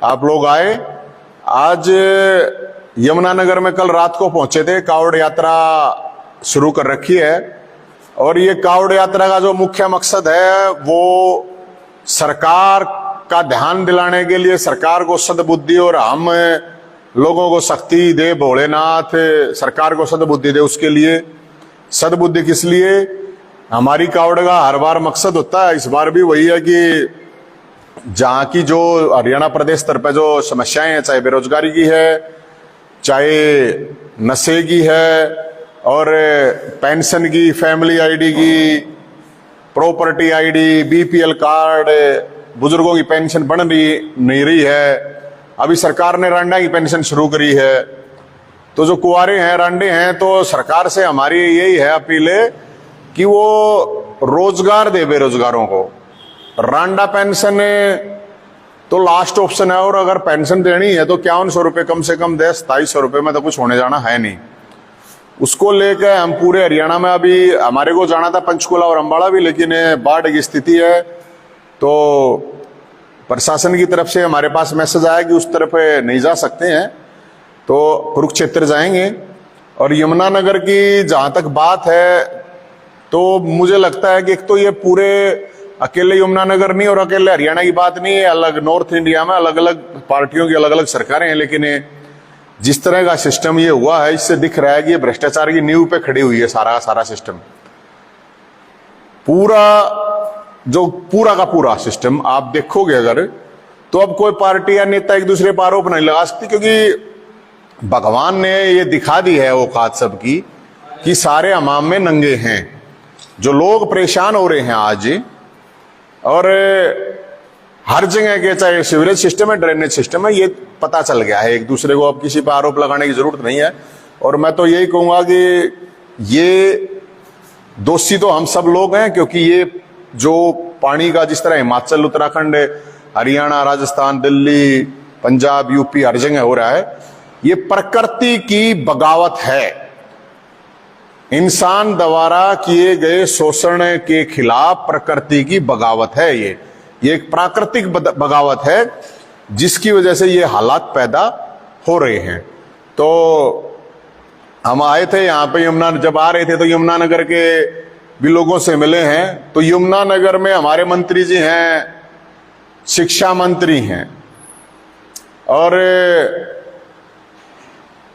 आप लोग आए। आज यमुनानगर में कल रात को पहुंचे थे, कावड़ यात्रा शुरू कर रखी है। और ये कावड़ यात्रा का जो मुख्य मकसद है वो सरकार का ध्यान दिलाने के लिए, सरकार को सद्बुद्धि और हम लोगों को शक्ति दे, भोलेनाथ सरकार को सद्बुद्धि दे। उसके लिए सद्बुद्धि किस लिए? हमारी कावड़ का हर बार मकसद होता है, इस बार भी वही है कि जहां की जो हरियाणा प्रदेश स्तर पर जो समस्याएं हैं, चाहे बेरोजगारी की है, चाहे नशे की है, और पेंशन की, फैमिली आईडी की, प्रॉपर्टी आईडी, बीपीएल कार्ड, बुजुर्गों की पेंशन बन नहीं रही है। अभी सरकार ने रांडा की पेंशन शुरू करी है। तो जो कुंवारे हैं, रांडे हैं, तो सरकार से हमारी यही है अपील है कि वो रोजगार दे बेरोजगारों को। रांडा पेंशन तो लास्ट ऑप्शन है, और अगर पेंशन देनी है तो 5100 रुपये कम से कम दे। 2700 रुपये में तो कुछ होने जाना है नहीं। उसको लेकर हम पूरे हरियाणा में, अभी हमारे को जाना था पंचकुला और अम्बाड़ा भी, लेकिन बाढ़ की स्थिति है तो प्रशासन की तरफ से हमारे पास मैसेज आया कि उस तरफ नहीं जा सकते हैं, तो कुरुक्षेत्र जाएंगे। और यमुनानगर की जहां तक बात है तो मुझे लगता है कि एक तो ये पूरे अकेले यमुनानगर नहीं और अकेले हरियाणा की बात नहीं है, अलग नॉर्थ इंडिया में अलग अलग पार्टियों की अलग अलग सरकारें हैं। लेकिन जिस तरह का सिस्टम ये हुआ है, इससे दिख रहा है कि ये भ्रष्टाचार की नींव पे खड़ी हुई है सारा का सारा सिस्टम। पूरा का पूरा सिस्टम आप देखोगे अगर, तो अब कोई पार्टी या नेता एक दूसरे पर आरोप नहीं लगा सकती, क्योंकि भगवान ने ये दिखा दी है औकात सबकी कि सारे अमाम में नंगे हैं। जो लोग परेशान हो रहे हैं आज, और हर जगह के, चाहे सीवरेज सिस्टम है, ड्रेनेज सिस्टम है, ये पता चल गया है। एक दूसरे को अब किसी पर आरोप लगाने की जरूरत नहीं है। और मैं तो यही कहूंगा कि ये दोषी तो हम सब लोग हैं, क्योंकि ये जो पानी का जिस तरह हिमाचल, उत्तराखंड, हरियाणा, राजस्थान, दिल्ली, पंजाब, यूपी हर जगह हो रहा है, ये प्रकृति की बगावत है। इंसान द्वारा किए गए शोषण के खिलाफ प्रकृति की बगावत है। ये एक प्राकृतिक बगावत है जिसकी वजह से ये हालात पैदा हो रहे हैं। तो हम आए थे यहाँ पे, यमुना जब आ रहे थे तो यमुनानगर के भी लोगों से मिले हैं। तो यमुनानगर में हमारे मंत्री जी हैं, शिक्षा मंत्री हैं, और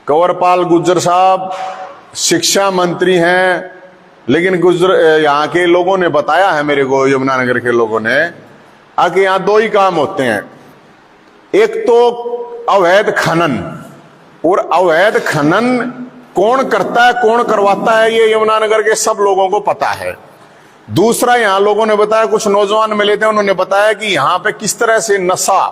कंवरपाल गुर्जर साहब शिक्षा मंत्री हैं। लेकिन यहाँ के लोगों ने बताया है मेरे को, यमुनानगर के लोगों ने, कि यहाँ दो ही काम होते हैं। एक तो अवैध खनन, और अवैध खनन कौन करता है, कौन करवाता है, ये यमुनानगर के सब लोगों को पता है। दूसरा, यहाँ लोगों ने बताया, कुछ नौजवान मिले थे, उन्होंने बताया कि यहाँ पे किस तरह से नशा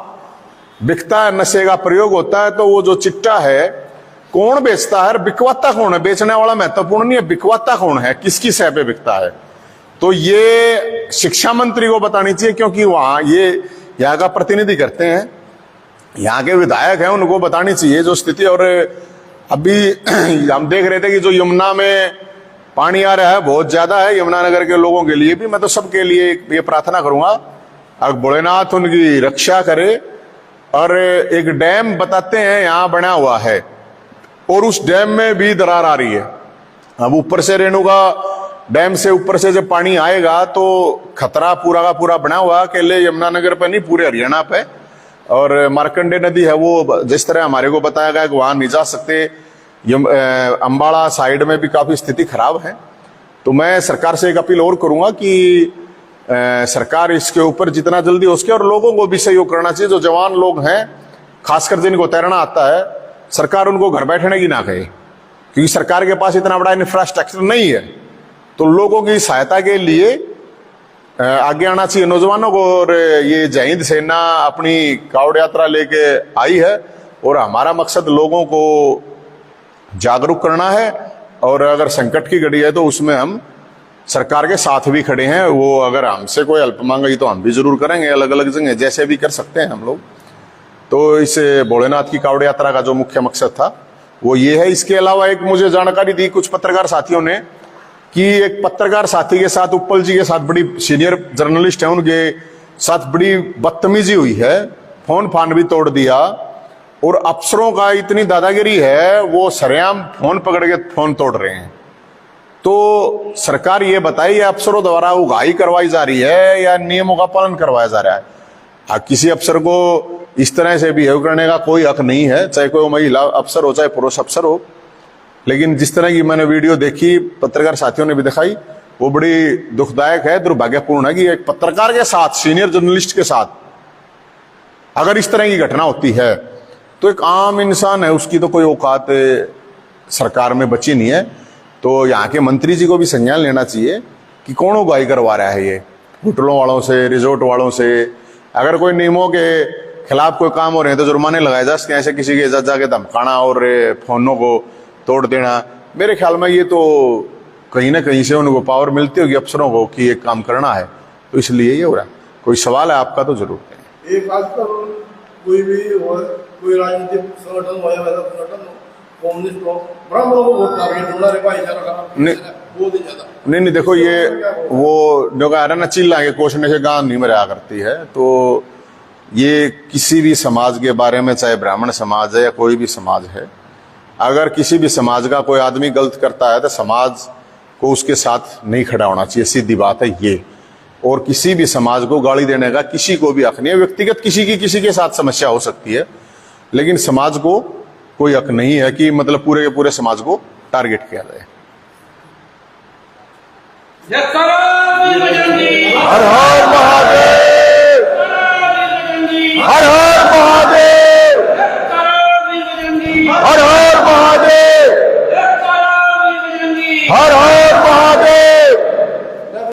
बिकता है, नशे का प्रयोग होता है। तो वो जो चिट्टा है, कौन बेचता है, बिकवाता कौन है? बेचने वाला महत्वपूर्ण नहीं है, बिकवाता कौन है, किसकी सह पे बिकता है। तो ये शिक्षा मंत्री को बतानी चाहिए, क्योंकि वहां ये यहाँ का प्रतिनिधि करते हैं, यहाँ के विधायक हैं, उनको बतानी चाहिए जो स्थिति। और अभी हम देख रहे थे कि जो यमुना में पानी आ रहा है बहुत ज्यादा है, यमुनानगर के लोगों के लिए भी। मैं तो सबके लिए ये प्रार्थना करूंगा, अब भोलेनाथ उनकी रक्षा करे। और एक डैम बताते हैं यहाँ बना हुआ है, और उस डैम में भी दरार आ रही है। अब ऊपर से रेणुका डैम से ऊपर से जब पानी आएगा तो खतरा पूरा का पूरा बना हुआ, अकेले यमुनानगर पे नहीं, पूरे हरियाणा पे। और मार्कंडे नदी है, वो जिस तरह हमारे को बताया गया कि वहां नहीं जा सकते। अम्बाड़ा साइड में भी काफी स्थिति खराब है। तो मैं सरकार से एक अपील और करूंगा कि सरकार इसके ऊपर जितना जल्दी हो सके, और लोगों को भी सहयोग करना चाहिए। जो जवान लोग हैं, खासकर जिनको तैरना आता है, सरकार उनको घर बैठने की ना कहे, क्योंकि सरकार के पास इतना बड़ा इंफ्रास्ट्रक्चर नहीं है। तो लोगों की सहायता के लिए आगे आना चाहिए नौजवानों को। और ये जय हिंद सेना अपनी कावड़ यात्रा लेके आई है, और हमारा मकसद लोगों को जागरूक करना है। और अगर संकट की घड़ी है तो उसमें हम सरकार के साथ भी खड़े हैं। वो अगर हमसे कोई हेल्प मांगी तो हम भी जरूर करेंगे, अलग अलग जगह जैसे भी कर सकते हैं हम लोग। तो इस भोलेनाथ की कावड़ यात्रा का जो मुख्य मकसद था वो ये है। इसके अलावा एक मुझे जानकारी दी कुछ पत्रकार साथियों ने कि एक पत्रकार साथी के साथ, उपल जी के साथ, बड़ी सीनियर जर्नलिस्ट है, उनके साथ बड़ी बदतमीजी हुई है फोन फान भी तोड़ दिया। और अफसरों का इतनी दादागिरी है, वो सरेआम फोन पकड़ के फोन तोड़ रहे हैं। तो सरकार ये बताइए, अफसरों द्वारा उगाही करवाई जा रही है या नियमों का पालन करवाया जा रहा है? किसी अफसर को इस तरह से बिहेव करने का कोई हक नहीं है, चाहे कोई महिला अफसर हो चाहे पुरुष अफसर हो। लेकिन जिस तरह की मैंने वीडियो देखी, पत्रकार साथियों ने भी दिखाई, वो बड़ी दुखदायक है, दुर्भाग्यपूर्ण है कि एक पत्रकार के साथ, सीनियर जर्नलिस्ट के साथ अगर इस तरह की घटना होती है तो एक आम इंसान है, उसकी तो कोई औकात सरकार में बची नहीं है। तो यहाँ के मंत्री जी को भी संज्ञान लेना चाहिए कि कौन उगाही करवा रहा है ये होटलों वालों से, रिजोर्ट वालों से। अगर कोई नियमों के खिलाफ कोई काम हो रहे हैं तो जुर्माने लगाए जा सकते हैं। ऐसे किसी के इज्जत जाके धमकाना और फोनों को तोड़ देना, मेरे ख्याल में ये तो कहीं ना कहीं से उनको पावर मिलती होगी अफसरों को कि ये काम करना है, तो इसलिए ये हो रहा है। कोई सवाल है आपका तो जरूर है। एक आजकल कोई भी हो, कोई राजनीतिक संगठन हो या वैसा संगठन हो, कम्युनिस्ट हो, ब्राह्मणों को वोट टारगेट होना रे भाईचारा का बहुत ही ज्यादा। नहीं, देखो ये वो जो कह रहा ना, चिल्ला के कोसने से गांव नहीं मरा करती है। तो ये किसी भी समाज के बारे में, चाहे ब्राह्मण समाज है या कोई भी समाज है, अगर किसी भी समाज का कोई आदमी गलत करता है तो समाज को उसके साथ नहीं खड़ा होना चाहिए, सीधी बात है ये। और किसी भी समाज को गाली देने का किसी को भी हक नहीं है। व्यक्तिगत किसी के साथ समस्या हो सकती है, लेकिन समाज को कोई हक नहीं है कि मतलब पूरे के पूरे समाज को टारगेट किया जाए। जय तारा बजरंगी। हर हर